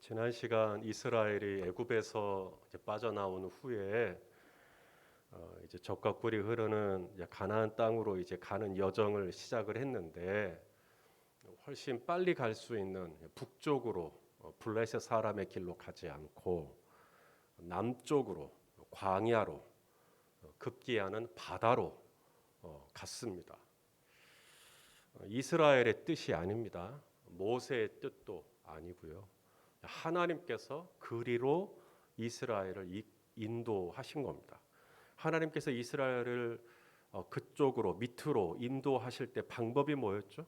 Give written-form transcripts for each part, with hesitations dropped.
지난 시간 이스라엘이 애굽에서 이제 빠져나온 후에 이제 적과 꿀이 흐르는 이제 가나안 땅으로 이제 가는 여정을 시작을 했는데 훨씬 빨리 갈 수 있는 북쪽으로 블레셋 사람의 길로 가지 않고 남쪽으로 광야로 급기야는 바다로 갔습니다. 이스라엘의 뜻이 아닙니다. 모세의 뜻도 아니고요. 하나님께서 그리로 이스라엘을 인도하신 겁니다. 하나님께서 이스라엘을 그쪽으로 밑으로 인도하실 때 방법이 뭐였죠?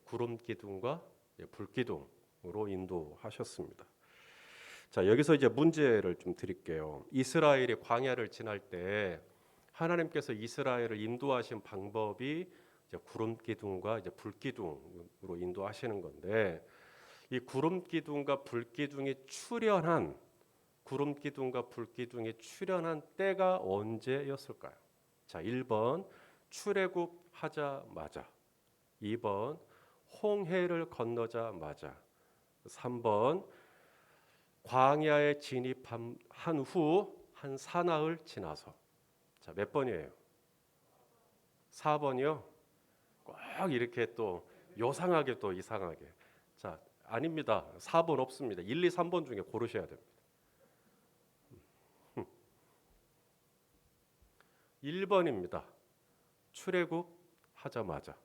구름 기둥과 불 기둥으로 인도하셨습니다. 자, 여기서 이제 문제를 좀 드릴게요. 이스라엘이 광야를 지날 때 하나님께서 이스라엘을 인도하신 방법이 이제 구름 기둥과 이제 불 기둥으로 인도하시는 건데, 이 구름 기둥과 불 기둥이 출현한 때가 언제였을까요? 자, 1번 출애굽하자마자, 2번 홍해를 건너자마자, 3번 광야에 진입한 후 한 사나흘 지나서. 자, 몇 번이에요? 4번이요? 꼭 이렇게 또 요상하게 또 이상하게. 자, 아닙니다. 4번 없습니다. 1, 2, 3번 중에 고르셔야 됩니다. 1번입니다. 출애굽하자마자,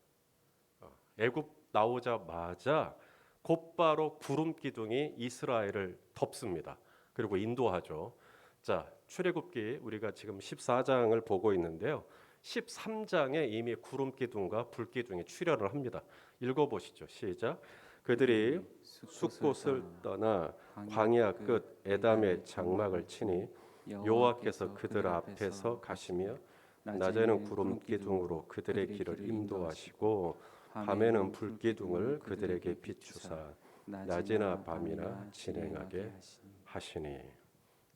애굽 나오자마자 곧바로 구름 기둥이 이스라엘을 덮습니다. 그리고 인도하죠. 자, 출애굽기 우리가 지금 14장을 보고 있는데요. 13장에 이미 구름 기둥과 불 기둥이 출현을 합니다. 읽어보시죠. 시작. 그들이 숫곳을 떠나 광야 끝 에담의 장막을 치니 여호와께서 그들 앞에서 가시며 낮에는 구름 기둥으로 그들의 길을 인도하시고 밤에는 불 기둥을 그들에게 비추사 낮이나 밤이나 진행하게 하시니.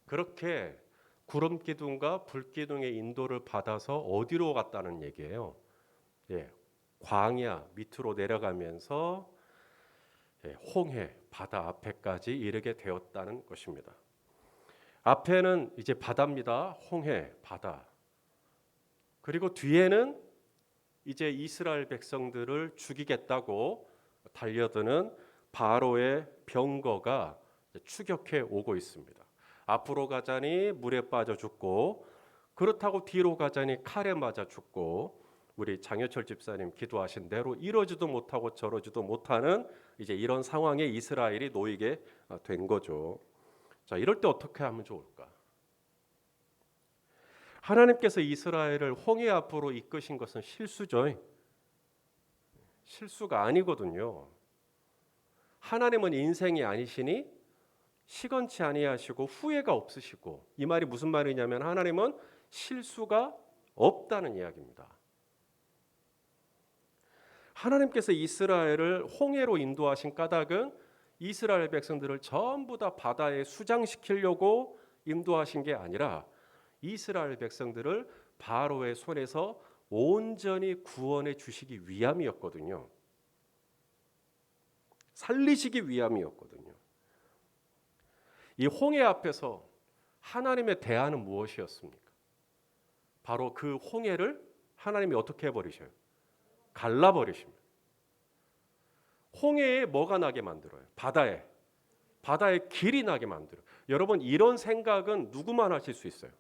그렇게 구름 기둥과 불 기둥의 인도를 받아서 어디로 갔다는 얘기예요? 광야 밑으로 내려가면서 홍해 바다 앞에까지 이르게 되었다는 것입니다. 앞에는 이제 바다입니다. 홍해 바다. 그리고 뒤에는 이제 이스라엘 백성들을 죽이겠다고 달려드는 바로의 병거가 추격해 오고 있습니다. 앞으로 가자니 물에 빠져 죽고, 그렇다고 뒤로 가자니 칼에 맞아 죽고, 우리 장효철 집사님 기도하신 대로 이러지도 못하고 저러지도 못하는 이제 이런 상황에 이스라엘이 놓이게 된 거죠. 자, 이럴 때 어떻게 하면 좋을까? 하나님께서 이스라엘을 홍해 앞으로 이끄신 것은 실수죠. 실수가 아니거든요. 하나님은 인생이 아니시니 시건치 아니하시고 후회가 없으시고, 이 말이 무슨 말이냐면 하나님은 실수가 없다는 이야기입니다. 하나님께서 이스라엘을 홍해로 인도하신 까닭은 이스라엘 백성들을 전부 다 바다에 수장시키려고 인도하신 게 아니라 이스라엘 백성들을 바로의 손에서 온전히 구원해 주시기 위함이었거든요. 살리시기 위함이었거든요. 이 홍해 앞에서 하나님의 대안은 무엇이었습니까? 바로 그 홍해를 하나님이 어떻게 해버리셔요? 갈라버리십니다. 홍해에 뭐가 나게 만들어요? 바다에 길이 나게 만들어요. 여러분, 이런 생각은 누구만 하실 수 있어요?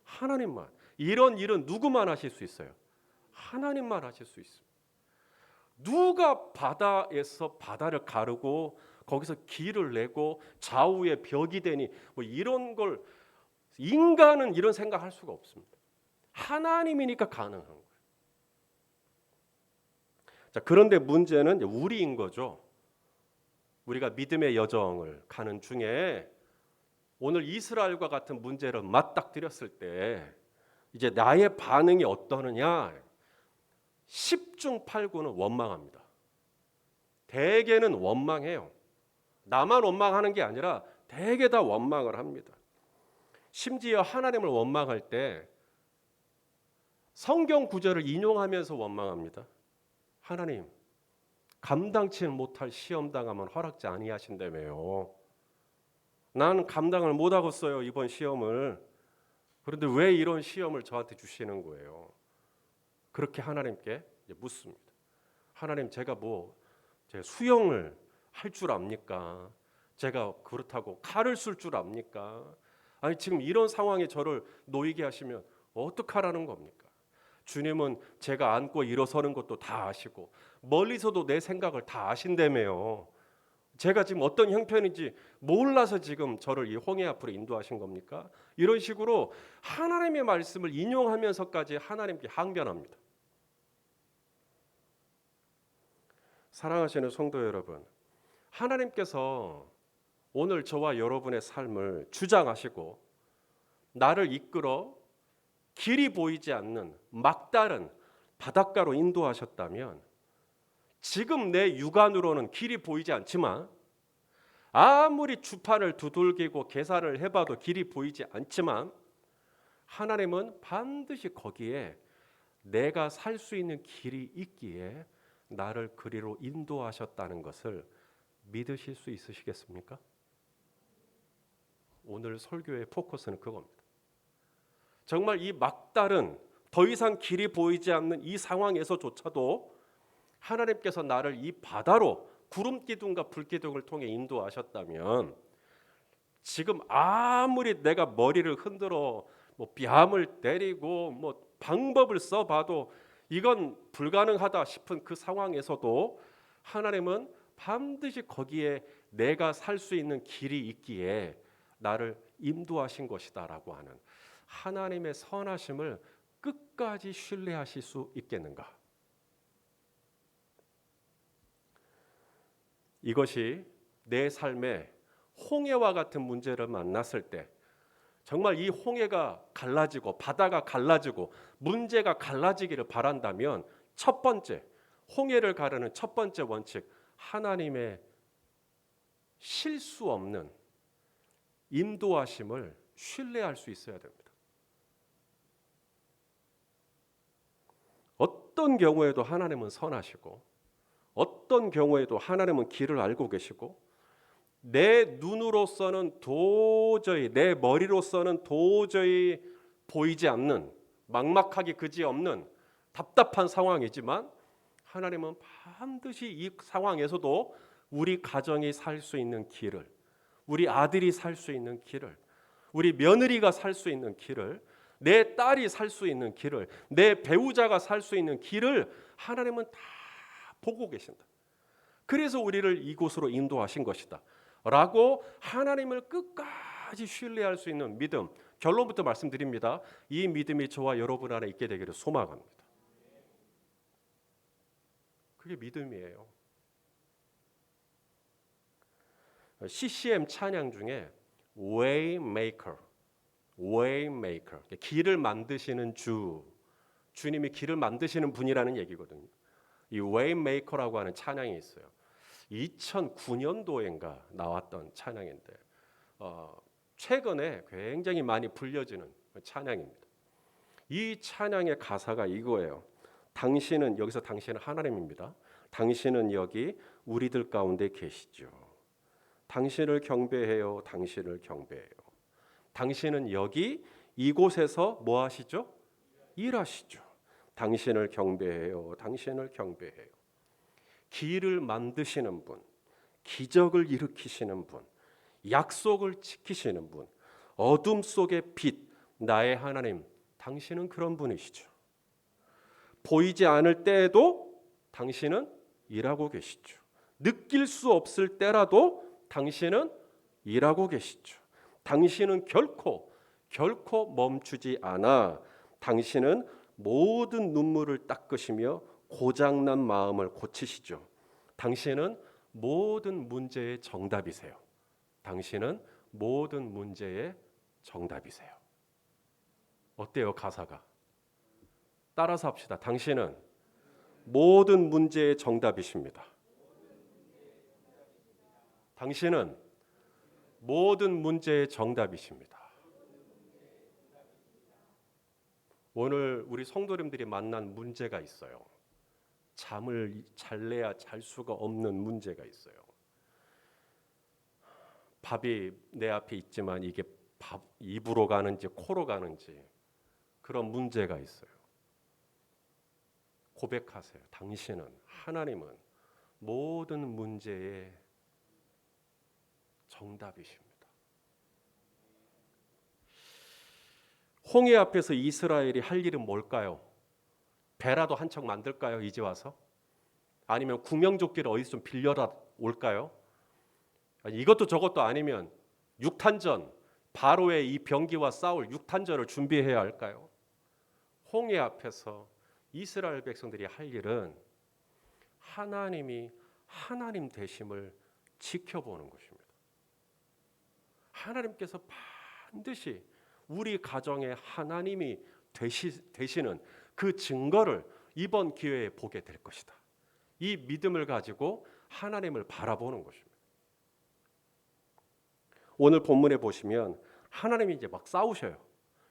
하나님만. 이런 일은 누구만 하실 수 있어요? 하나님만 하실 수 있습니다. 누가 바다에서 바다를 가르고 거기서 길을 내고 좌우에 벽이 되니 뭐 이런 걸, 인간은 이런 생각할 수가 없습니다. 하나님이니까 가능한 거예요. 자, 그런데 문제는 우리인 거죠. 우리가 믿음의 여정을 가는 중에 오늘 이스라엘과 같은 문제를 맞닥뜨렸을 때 이제 나의 반응이 어떠느냐? 10중 8구는 원망합니다. 대개는 원망해요. 나만 원망하는 게 아니라 대개 다 원망을 합니다. 심지어 하나님을 원망할 때 성경 구절을 인용하면서 원망합니다. 하나님, 감당치 못할 시험 당하면 허락지 아니하신다며요. 나는 감당을 못하겠어요, 이번 시험을. 그런데 왜 이런 시험을 저한테 주시는 거예요? 그렇게 하나님께 묻습니다. 하나님, 제가 제가 수영을 할 줄 압니까? 제가 그렇다고 칼을 쓸 줄 압니까? 아니, 지금 이런 상황에 저를 놓이게 하시면 어떡하라는 겁니까? 주님은 제가 앉고 일어서는 것도 다 아시고 멀리서도 내 생각을 다 아신다며요. 제가 지금 어떤 형편인지 몰라서 지금 저를 이 홍해 앞으로 인도하신 겁니까? 이런 식으로 하나님의 말씀을 인용하면서까지 하나님께 항변합니다. 사랑하시는 성도 여러분, 하나님께서 오늘 저와 여러분의 삶을 주장하시고 나를 이끌어 길이 보이지 않는 막다른 바닷가로 인도하셨다면 지금 내 육안으로는 길이 보이지 않지만 아무리 주판을 두들기고 계산을 해봐도 길이 보이지 않지만 하나님은 반드시 거기에 내가 살 수 있는 길이 있기에 나를 그리로 인도하셨다는 것을 믿으실 수 있으시겠습니까? 오늘 설교의 포커스는 그겁니다. 정말 이 막다른 더 이상 길이 보이지 않는 이 상황에서조차도 하나님께서 나를 이 바다로 구름 기둥과 불 기둥을 통해 인도하셨다면 지금 아무리 내가 머리를 흔들어 뺨을 때리고 방법을 써봐도 이건 불가능하다 싶은 그 상황에서도 하나님은 반드시 거기에 내가 살 수 있는 길이 있기에 나를 인도하신 것이다라고 하는 하나님의 선하심을 끝까지 신뢰하실 수 있겠는가? 이것이 내 삶에 홍해와 같은 문제를 만났을 때 정말 이 홍해가 갈라지고 바다가 갈라지고 문제가 갈라지기를 바란다면 첫 번째, 홍해를 가르는 첫 번째 원칙, 하나님의 실수 없는 인도하심을 신뢰할 수 있어야 됩니다. 어떤 경우에도 하나님은 선하시고 어떤 경우에도 하나님은 길을 알고 계시고 내 눈으로서는 도저히 내 머리로서는 도저히 보이지 않는 막막하기 그지없는 답답한 상황이지만 하나님은 반드시 이 상황에서도 우리 가정이 살 수 있는 길을, 우리 아들이 살 수 있는 길을, 우리 며느리가 살 수 있는 길을, 내 딸이 살 수 있는 길을, 내 배우자가 살 수 있는 길을 하나님은 다 보고 계신다. 그래서 우리를 이곳으로 인도하신 것이다 라고 하나님을 끝까지 신뢰할 수 있는 믿음, 결론부터 말씀드립니다. 이 믿음이 저와 여러분 안에 있게 되기를 소망합니다. 그게 믿음이에요. CCM 찬양 중에 Waymaker, 길을 만드시는 주님이 길을 만드시는 분이라는 얘기거든요. 이 Waymaker라고 하는 찬양이 있어요. 2009년도인가 나왔던 찬양인데 최근에 굉장히 많이 불려지는 찬양입니다. 이 찬양의 가사가 이거예요. 당신은, 여기서 당신은 하나님입니다. 당신은 여기 우리들 가운데 계시죠. 당신을 경배해요. 당신을 경배해요. 당신은 여기 이곳에서 뭐 하시죠? 일하시죠. 당신을 경배해요. 당신을 경배해요. 길을 만드시는 분, 기적을 일으키시는 분, 약속을 지키시는 분, 어둠 속의 빛, 나의 하나님, 당신은 그런 분이시죠. 보이지 않을 때에도 당신은 일하고 계시죠. 느낄 수 없을 때라도 당신은 일하고 계시죠. 당신은 결코 멈추지 않아 당신은 모든 눈물을 닦으시며 고장난 마음을 고치시죠. 당신은 모든 문제의 정답이세요. 당신은 모든 문제의 정답이세요. 어때요, 가사가? 따라서 합시다. 당신은 모든 문제의 정답이십니다. 당신은 모든 문제의 정답이십니다. 오늘 우리 성도님들이 만난 문제가 있어요. 잠을 잘래야 잘 수가 없는 문제가 있어요. 밥이 내 앞에 있지만 이게 밥 입으로 가는지 코로 가는지 그런 문제가 있어요. 고백하세요. 당신은, 하나님은 모든 문제의 정답이십니다. 홍해 앞에서 이스라엘이 할 일은 뭘까요? 배라도 한 척 만들까요? 이제 와서? 아니면 구명조끼를 어디서 좀 빌려라 올까요? 이것도 저것도 아니면 육탄전, 바로의 이 병기와 싸울 육탄전을 준비해야 할까요? 홍해 앞에서 이스라엘 백성들이 할 일은 하나님이 하나님 되심을 지켜보는 것입니다. 하나님께서 반드시 우리 가정에 하나님이 되시는 그 증거를 이번 기회에 보게 될 것이다. 이 믿음을 가지고 하나님을 바라보는 것입니다. 오늘 본문에 보시면 하나님이 이제 막 싸우셔요.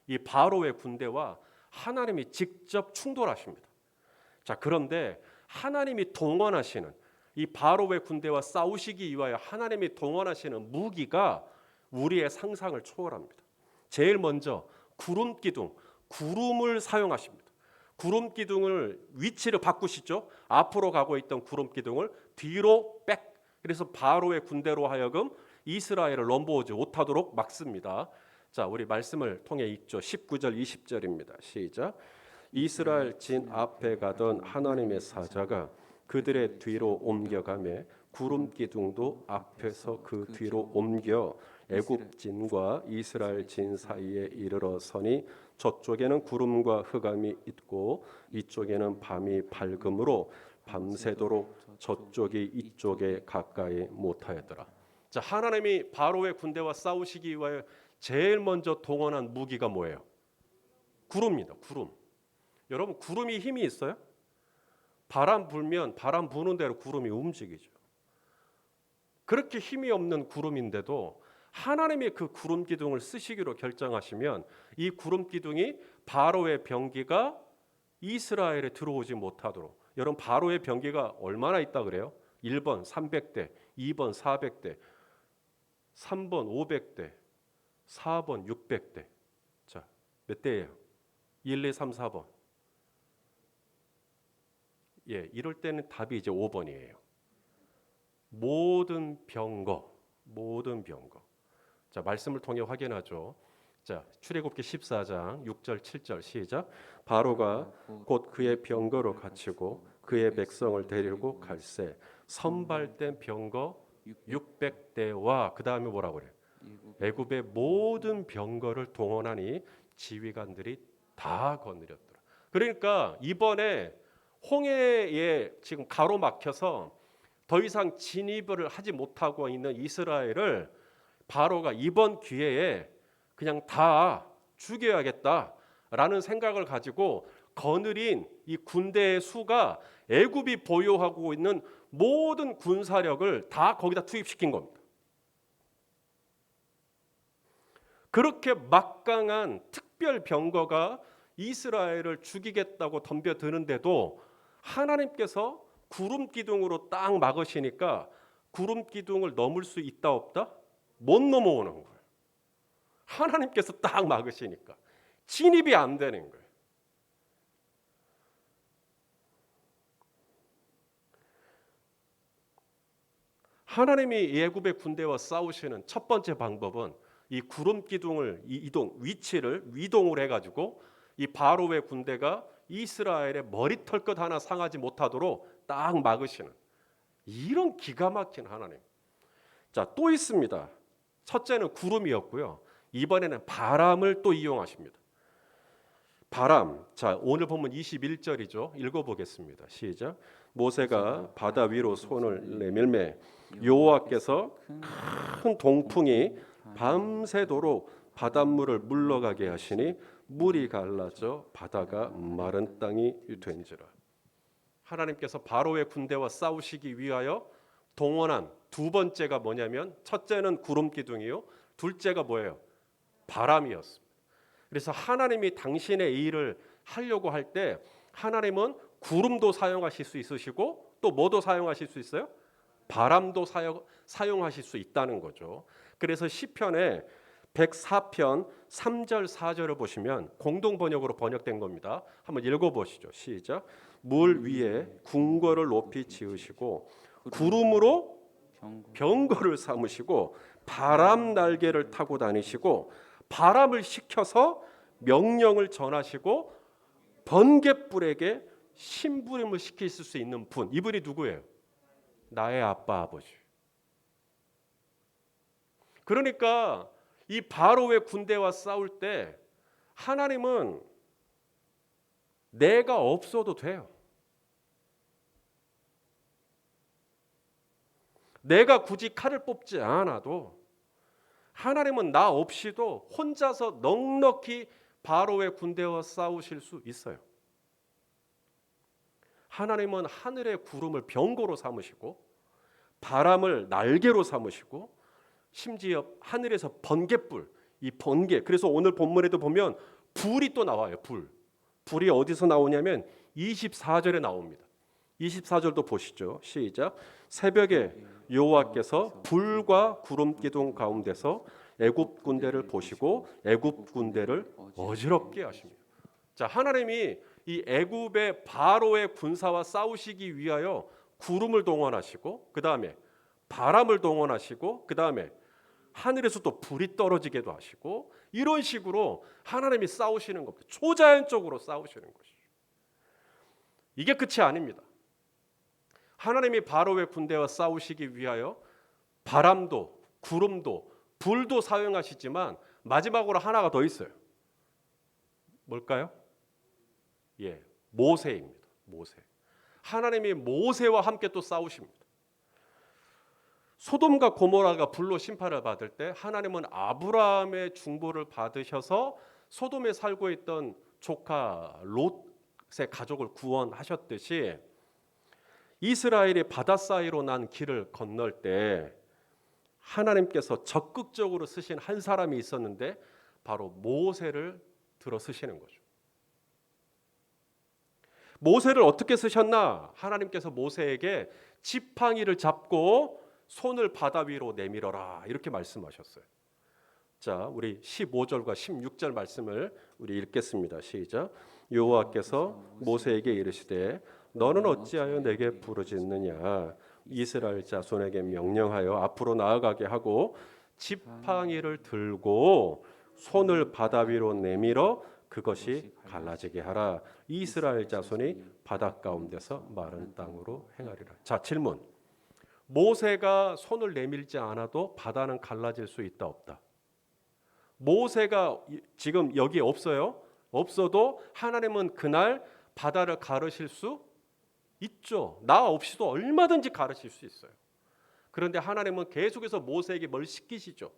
이 바로의 군대와 하나님이 직접 충돌하십니다. 자, 그런데 하나님이 동원하시는 이 바로의 군대와 싸우시기 위하여 하나님이 동원하시는 무기가 우리의 상상을 초월합니다. 제일 먼저 구름 기둥, 구름을 사용하십니다. 구름 기둥을 위치를 바꾸시죠. 앞으로 가고 있던 구름 기둥을 뒤로 백. 그래서 바로의 군대로 하여금 이스라엘을 넘보오지 못하도록 막습니다. 자, 우리 말씀을 통해 읽죠. 19절 20절입니다. 시작. 이스라엘 진 앞에 가던 하나님의 사자가 그들의 뒤로 옮겨가매 구름 기둥도 앞에서 그 뒤로 옮겨 애굽 진과 이스라엘 진 사이에 이르러 서니 저쪽에는 구름과 흑암이 있고 이쪽에는 밤이 밝음으로 밤새도록 저쪽이 이쪽에 가까이 못하였더라. 자, 하나님이 바로의 군대와 싸우시기 위하여 제일 먼저 동원한 무기가 뭐예요? 구름입니다. 구름. 여러분, 구름이 힘이 있어요? 바람 불면 바람 부는 대로 구름이 움직이죠. 그렇게 힘이 없는 구름인데도 하나님이 그 구름 기둥을 쓰시기로 결정하시면 이 구름 기둥이 바로의 병기가 이스라엘에 들어오지 못하도록. 여러분, 바로의 병기가 얼마나 있다 그래요? 1번 300대, 2번 400대, 3번 500대, 4번 600대. 자, 몇 대예요? 1, 2, 3, 4번. 예, 이럴 때는 답이 이제 5번이에요. 모든 병거. 자, 말씀을 통해 확인하죠. 자, 출애굽기 14장 6절 7절 시작. 바로가 곧 그의 병거로 갇히고 그의 백성을 데리고 갈새 선발된 병거 600대와 그 다음에 뭐라고 그래요? 애굽의 모든 병거를 동원하니 지휘관들이 다 거느렸더라. 그러니까 이번에 홍해에 지금 가로막혀서 더 이상 진입을 하지 못하고 있는 이스라엘을 바로가 이번 기회에 그냥 다 죽여야겠다라는 생각을 가지고 거느린 이 군대의 수가 애굽이 보유하고 있는 모든 군사력을 다 거기다 투입시킨 겁니다. 그렇게 막강한 특별 병거가 이스라엘을 죽이겠다고 덤벼드는데도 하나님께서 구름 기둥으로 딱 막으시니까 구름 기둥을 넘을 수 있다 없다? 못 넘어오는 거예요. 하나님께서 딱 막으시니까 진입이 안 되는 거예요. 하나님이 애굽의 군대와 싸우시는 첫 번째 방법은 이 구름 기둥을 위치를 위동을 해가지고 이 바로의 군대가 이스라엘의 머리털끝 하나 상하지 못하도록 딱 막으시는 이런 기가 막힌 하나님. 자, 또 있습니다. 첫째는 구름이었고요. 이번에는 바람을 또 이용하십니다. 바람. 자, 오늘 보면 21절이죠. 읽어보겠습니다. 시작. 모세가 바다 위로 손을 내밀매 여호와께서 큰 동풍이 밤새도록 바닷물을 물러가게 하시니 물이 갈라져 바다가 마른 땅이 된지라. 하나님께서 바로의 군대와 싸우시기 위하여 동원한 두 번째가 뭐냐면 첫째는 구름 기둥이요. 둘째가 뭐예요? 바람이었습니다. 그래서 하나님이 당신의 일을 하려고 할 때 하나님은 구름도 사용하실 수 있으시고 또 뭐도 사용하실 수 있어요? 바람도 사용하실 수 있다는 거죠. 그래서 시편에 104편 3절 4절을 보시면 공동 번역으로 번역된 겁니다. 한번 읽어보시죠. 시작. 물 위에 궁궐을 높이 지으시고 구름으로 병거를 삼으시고 바람 날개를 타고 다니시고 바람을 식혀서 명령을 전하시고 번갯불에게 심부름을 시킬 수 있는 분. 이분이 누구예요? 나의 아빠 아버지. 그러니까 이 바로의 군대와 싸울 때 하나님은 내가 없어도 돼요. 내가 굳이 칼을 뽑지 않아도 하나님은 나 없이도 혼자서 넉넉히 바로의 군대와 싸우실 수 있어요. 하나님은 하늘의 구름을 병거로 삼으시고 바람을 날개로 삼으시고 심지어 하늘에서 번갯불, 이 번개. 그래서 오늘 본문에도 보면 불이 또 나와요. 불이 어디서 나오냐면 24절에 나옵니다. 24절도 보시죠. 시작. 새벽에 여호와께서 불과 구름 기둥 가운데서 애굽 군대를 보시고 애굽 군대를 어지럽게 하십니다. 자, 하나님이 이 애굽의 바로의 군사와 싸우시기 위하여 구름을 동원하시고 그다음에 바람을 동원하시고 그다음에 하늘에서 또 불이 떨어지게도 하시고 이런 식으로 하나님이 싸우시는 겁니다. 초자연적으로 싸우시는 것이죠. 이게 끝이 아닙니다. 하나님이 바로의 군대와 싸우시기 위하여 바람도 구름도 불도 사용하시지만 마지막으로 하나가 더 있어요. 뭘까요? 모세입니다. 모세. 하나님이 모세와 함께 또 싸우십니다. 소돔과 고모라가 불로 심판을 받을 때 하나님은 아브라함의 중보를 받으셔서 소돔에 살고 있던 조카 롯의 가족을 구원하셨듯이 이스라엘이 바다 사이로 난 길을 건널 때 하나님께서 적극적으로 쓰신 한 사람이 있었는데 바로 모세를 들어 쓰시는 거죠. 모세를 어떻게 쓰셨나? 하나님께서 모세에게 지팡이를 잡고 손을 바다 위로 내밀어라 이렇게 말씀하셨어요. 자, 우리 15절과 16절 말씀을 우리 읽겠습니다. 시작. 여호와께서 모세에게 이르시되 너는 어찌하여 내게 부르짖느냐? 이스라엘 자손에게 명령하여 앞으로 나아가게 하고 지팡이를 들고 손을 바다 위로 내밀어 그것이 갈라지게 하라. 이스라엘 자손이 바다 가운데서 마른 땅으로 행하리라. 자, 질문. 모세가 손을 내밀지 않아도 바다는 갈라질 수 있다 없다? 모세가 지금 여기 없어요. 없어도 하나님은 그날 바다를 가르실 수 있죠. 나 없이도 얼마든지 가르칠 수 있어요. 그런데 하나님은 계속해서 모세에게 뭘 시키시죠.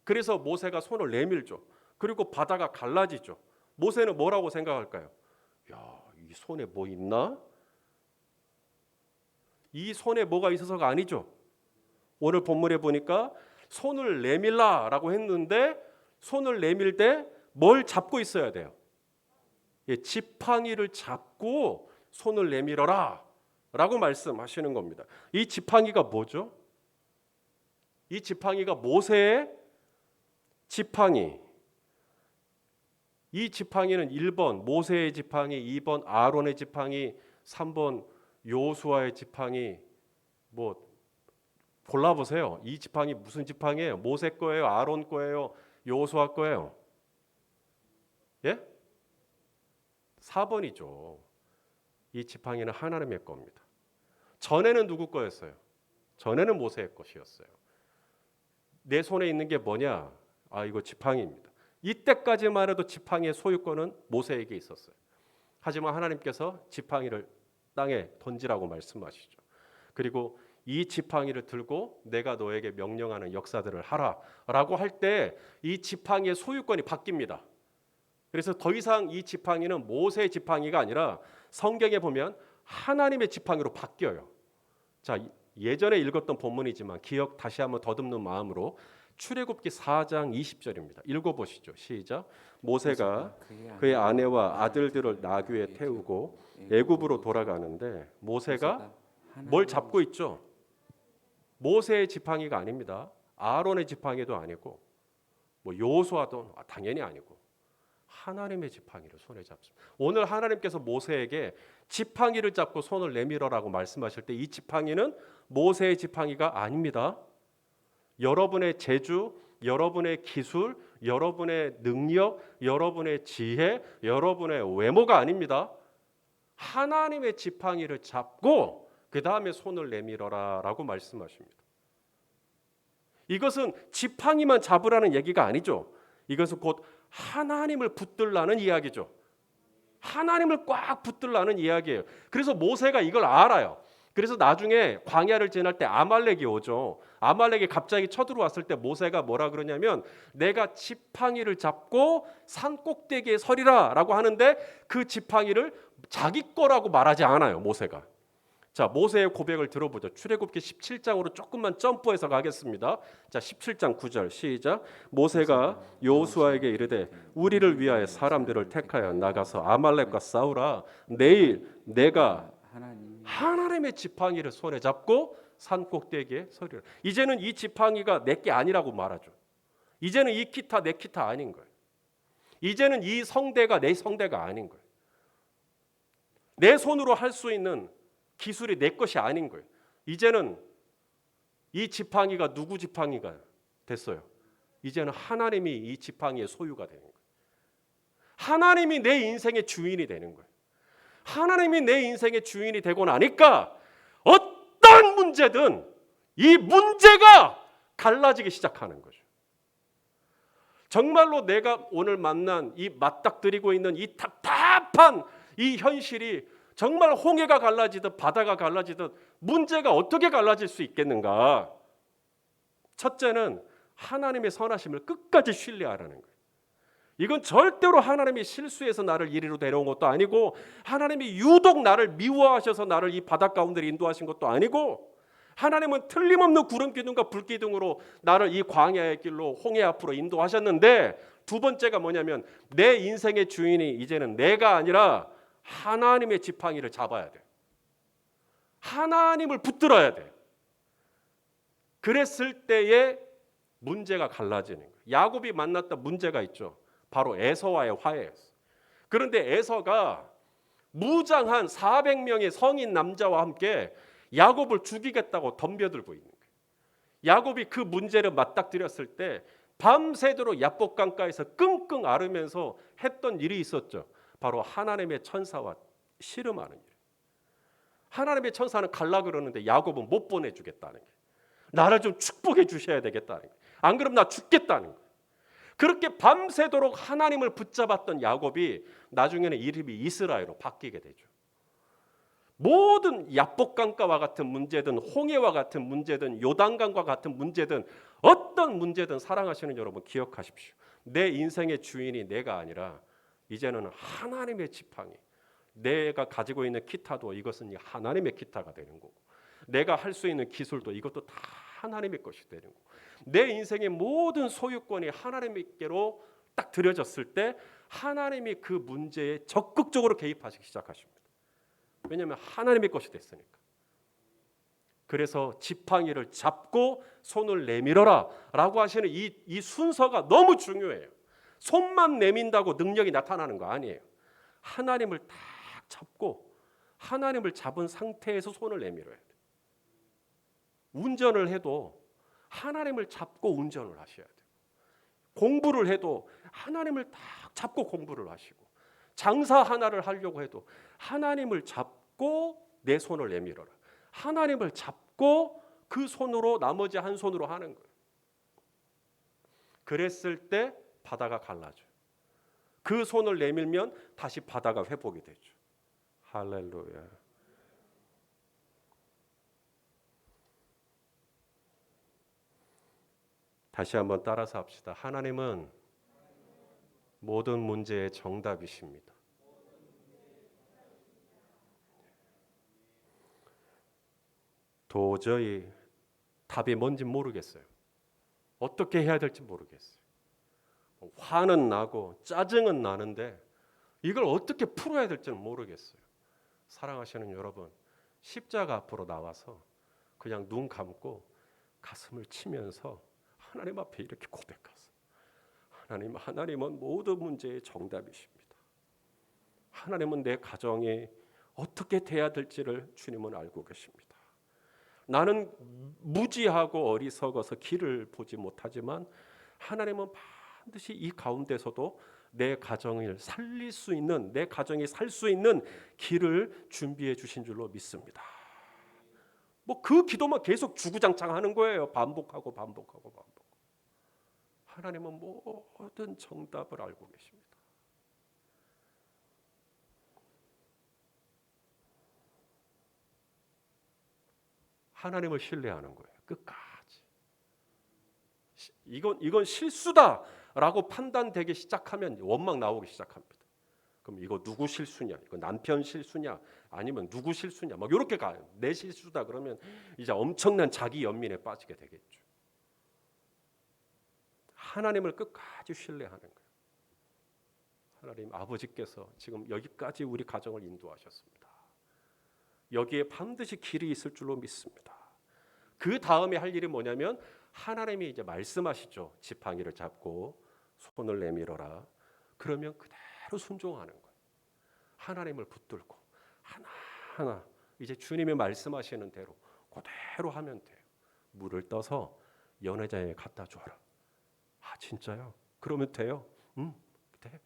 그래서 모세가 손을 내밀죠. 그리고 바다가 갈라지죠. 모세는 뭐라고 생각할까요? 야, 이 손에 뭐 있나? 이 손에 뭐가 있어서가 아니죠. 오늘 본문에 보니까 손을 내밀라라고 했는데 손을 내밀 때 뭘 잡고 있어야 돼요? 지팡이를 잡고 손을 내밀어라 라고 말씀하시는 겁니다. 이 지팡이가 뭐죠? 이 지팡이가 모세의 지팡이. 이 지팡이는 1번 모세의 지팡이, 2번 아론의 지팡이, 3번 요수아의 지팡이. 뭐 골라보세요. 이 지팡이 무슨 지팡이에요? 모세 거예요? 아론 거예요? 요수아 거예요? 예? 4번이죠. 이 지팡이는 하나님의 겁니다. 전에는 누구 거였어요? 전에는 모세의 것이었어요. 내 손에 있는 게 뭐냐? 아, 이거 지팡이입니다. 이때까지만 해도 지팡이의 소유권은 모세에게 있었어요. 하지만 하나님께서 지팡이를 땅에 던지라고 말씀하시죠. 그리고 이 지팡이를 들고 내가 너에게 명령하는 역사들을 하라라고 할 때 이 지팡이의 소유권이 바뀝니다. 그래서 더 이상 이 지팡이는 모세의 지팡이가 아니라 성경에 보면 하나님의 지팡이로 바뀌어요. 자, 예전에 읽었던 본문이지만 기억 다시 한번 더듬는 마음으로 출애굽기 4장 20절입니다. 읽어보시죠. 시작. 모세가 그의 아내와 아들들을 나귀에 태우고 애굽으로 돌아가는데 모세가 뭘 잡고 있죠? 모세의 지팡이가 아닙니다. 아론의 지팡이도 아니고 뭐 여호수아도 당연히 아니고 하나님의 지팡이를 손에 잡습니다. 오늘 하나님께서 모세에게 지팡이를 잡고 손을 내밀어라고 말씀하실 때 이 지팡이는 모세의 지팡이가 아닙니다. 여러분의 재주, 여러분의 기술, 여러분의 능력, 여러분의 지혜, 여러분의 외모가 아닙니다. 하나님의 지팡이를 잡고 그 다음에 손을 내밀어라라고 말씀하십니다. 이것은 지팡이만 잡으라는 얘기가 아니죠. 이것은 곧 하나님을 붙들라는 이야기죠. 하나님을 꽉 붙들라는 이야기예요. 그래서 모세가 이걸 알아요. 그래서 나중에 광야를 지날 때 아말렉이 오죠. 아말렉이 갑자기 쳐들어왔을 때 모세가 뭐라 그러냐면 내가 지팡이를 잡고 산 꼭대기에 서리라 라고 하는데 그 지팡이를 자기 거라고 말하지 않아요. 모세가. 자, 모세의 고백을 들어보죠. 출애굽기 17장으로 조금만 점프해서 가겠습니다. 자, 17장 9절 시작. 모세가 여호수아에게 이르되 우리를 위하여 사람들을 택하여 나가서 아말렉과 싸우라. 내일 내가 하나님의 지팡이를 손에 잡고 산 꼭대기에 서리라. 이제는 이 지팡이가 내 게 아니라고 말하죠. 이제는 이 기타 내 기타 아닌 거예요. 이제는 이 성대가 내 성대가 아닌 거예요. 내 손으로 할 수 있는 기술이 내 것이 아닌 거예요. 이제는 이 지팡이가 누구 지팡이가 됐어요? 이제는 하나님이 이 지팡이의 소유가 되는 거예요. 하나님이 내 인생의 주인이 되는 거예요. 하나님이 내 인생의 주인이 되고 나니까 어떤 문제든 이 문제가 갈라지기 시작하는 거죠. 정말로 내가 오늘 만난 이 맞닥뜨리고 있는 이 답답한 이 현실이 정말 홍해가 갈라지듯 바다가 갈라지듯 문제가 어떻게 갈라질 수 있겠는가? 첫째는 하나님의 선하심을 끝까지 신뢰하라는 거예요. 이건 절대로 하나님이 실수해서 나를 이리로 데려온 것도 아니고 하나님이 유독 나를 미워하셔서 나를 이 바다 가운데 인도하신 것도 아니고 하나님은 틀림없는 구름 기둥과 불 기둥으로 나를 이 광야의 길로 홍해 앞으로 인도하셨는데 두 번째가 뭐냐면 내 인생의 주인이 이제는 내가 아니라 하나님의 지팡이를 잡아야 돼. 하나님을 붙들어야 돼. 그랬을 때에 문제가 갈라지는 거예요. 야곱이 만났던 문제가 있죠. 바로 에서와의 화해였어요. 그런데 에서가 무장한 400명의 성인 남자와 함께 야곱을 죽이겠다고 덤벼들고 있는 거예요. 야곱이 그 문제를 맞닥뜨렸을 때 밤새도록 야복강가에서 끙끙 앓으면서 했던 일이 있었죠. 바로 하나님의 천사와 씨름하는 일. 하나님의 천사는 갈라 그러는데 야곱은 못 보내주겠다는 게. 나를 좀 축복해 주셔야 되겠다는 게. 안 그러면 나 죽겠다는 거예요. 그렇게 밤새도록 하나님을 붙잡았던 야곱이 나중에는 이름이 이스라엘로 바뀌게 되죠. 모든 야복강가와 같은 문제든 홍해와 같은 문제든 요단강과 같은 문제든 어떤 문제든 사랑하시는 여러분 기억하십시오. 내 인생의 주인이 내가 아니라 이제는 하나님의 지팡이. 내가 가지고 있는 기타도 이것은 하나님의 기타가 되는 거고 내가 할 수 있는 기술도 이것도 다 하나님의 것이 되는 거고 내 인생의 모든 소유권이 하나님께로 딱 드려졌을 때 하나님이 그 문제에 적극적으로 개입하시기 시작하십니다. 왜냐하면 하나님의 것이 됐으니까. 그래서 지팡이를 잡고 손을 내밀어라 라고 하시는 이 순서가 너무 중요해요. 손만 내민다고 능력이 나타나는 거 아니에요. 하나님을 딱 잡고 하나님을 잡은 상태에서 손을 내밀어야 돼요. 운전을 해도 하나님을 잡고 운전을 하셔야 돼요. 공부를 해도 하나님을 딱 잡고 공부를 하시고 장사 하나를 하려고 해도 하나님을 잡고 내 손을 내밀어라. 하나님을 잡고 그 손으로 나머지 한 손으로 하는 거예요. 그랬을 때 바다가 갈라져요. 그 손을 내밀면 다시 바다가 회복이 되죠. 할렐루야. 다시 한번 따라서 합시다. 하나님은 모든 문제의 정답이십니다. 도저히 답이 뭔지 모르겠어요. 어떻게 해야 될지 모르겠어요. 화는 나고 짜증은 나는데 이걸 어떻게 풀어야 될지는 모르겠어요. 사랑하시는 여러분, 십자가 앞으로 나와서 그냥 눈 감고 가슴을 치면서 하나님 앞에 이렇게 고백하세요. 하나님, 하나님은 모든 문제의 정답이십니다. 하나님은 내 가정이 어떻게 돼야 될지를 주님은 알고 계십니다. 나는 무지하고 어리석어서 길을 보지 못하지만 하나님은 반드시 이 가운데서도 내 가정을 살릴 수 있는, 내 가정이 살 수 있는 길을 준비해 주신 줄로 믿습니다. 뭐 그 기도만 계속 주구장창 하는 거예요. 반복하고 반복하고 반복. 하나님은 모든 정답을 알고 계십니다. 하나님을 신뢰하는 거예요. 끝까지. 이건 실수다라고 판단되기 시작하면 원망 나오기 시작합니다. 그럼 이거 누구 실수냐? 이거 남편 실수냐? 아니면 누구 실수냐? 막 이렇게 가요. 내 실수다 그러면 이제 엄청난 자기 연민에 빠지게 되겠죠. 하나님을 끝까지 신뢰하는 거예요. 하나님 아버지께서 지금 여기까지 우리 가정을 인도하셨습니다. 여기에 반드시 길이 있을 줄로 믿습니다. 그 다음에 할 일이 뭐냐면 하나님이 이제 말씀하시죠. 지팡이를 잡고 손을 내밀어라. 그러면 그대로 순종하는 거예요. 하나님을 붙들고 하나하나 이제 주님이 말씀하시는 대로 그대로 하면 돼요. 물을 떠서 연회장에 갖다 줘라. 아 진짜요? 그러면 돼요? 돼.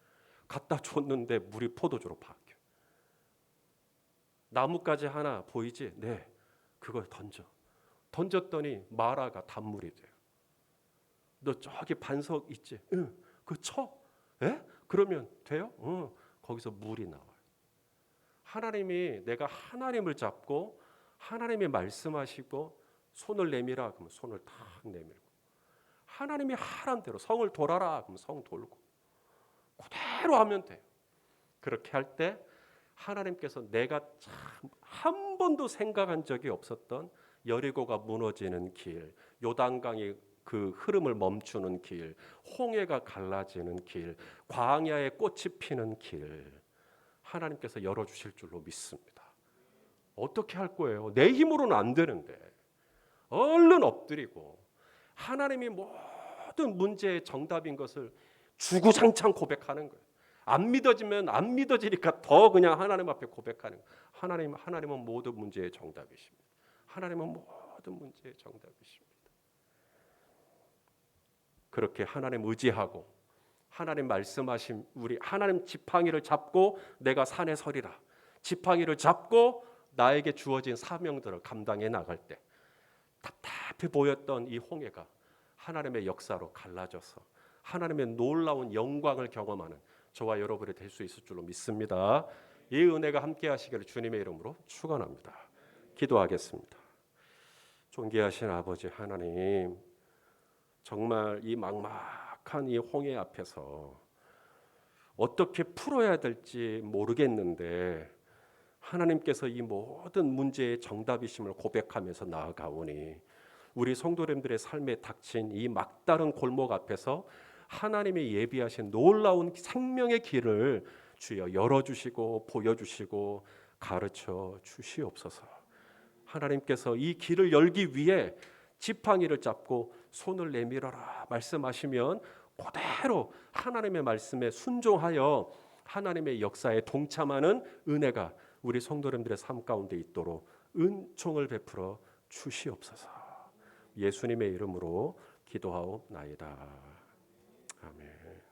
갖다 줬는데 물이 포도주로 바뀌어. 나뭇가지 하나 보이지? 네. 그걸 던져. 던졌더니 마라가 단물이 돼요. 너 저기 반석 있지? 응. 그 쳐. 에? 그러면 돼요? 응. 거기서 물이 나와요. 하나님이 내가 하나님을 잡고 하나님이 말씀하시고 손을 내밀어 그러면 손을 탁 내밀고 하나님이 하란 대로 성을 돌아라 그러면 성 돌고 그대로 하면 돼요. 그렇게 할 때 하나님께서 내가 참 한 번도 생각한 적이 없었던 여리고가 무너지는 길, 요단강이 그 흐름을 멈추는 길, 홍해가 갈라지는 길, 광야에 꽃이 피는 길 하나님께서 열어주실 줄로 믿습니다. 어떻게 할 거예요? 내 힘으로는 안 되는데 얼른 엎드리고 하나님이 모든 문제의 정답인 것을 주구장창 고백하는 거예요. 안 믿어지면 안 믿어지니까 더 그냥 하나님 앞에 고백하는 거예요. 하나님은 모든 문제의 정답이십니다. 하나님은 모든 문제의 정답이십니다. 그렇게 하나님 의지하고 하나님 말씀하신 우리 하나님 지팡이를 잡고 내가 산에 서리라. 지팡이를 잡고 나에게 주어진 사명들을 감당해 나갈 때 답답해 보였던 이 홍해가 하나님의 역사로 갈라져서 하나님의 놀라운 영광을 경험하는 저와 여러분이 될 수 있을 줄로 믿습니다. 이 은혜가 함께 하시기를 주님의 이름으로 축원합니다. 기도하겠습니다. 존귀하신 아버지 하나님, 정말 이 막막한 이 홍해 앞에서 어떻게 풀어야 될지 모르겠는데 하나님께서 이 모든 문제의 정답이심을 고백하면서 나아가오니 우리 성도님들의 삶에 닥친 이 막다른 골목 앞에서 하나님이 예비하신 놀라운 생명의 길을 주여 열어주시고 보여주시고 가르쳐 주시옵소서. 하나님께서 이 길을 열기 위해 지팡이를 잡고 손을 내밀어라 말씀하시면 그대로 하나님의 말씀에 순종하여 하나님의 역사에 동참하는 은혜가 우리 성도님들의 삶 가운데 있도록 은총을 베풀어 주시옵소서. 예수님의 이름으로 기도하옵나이다. 아멘.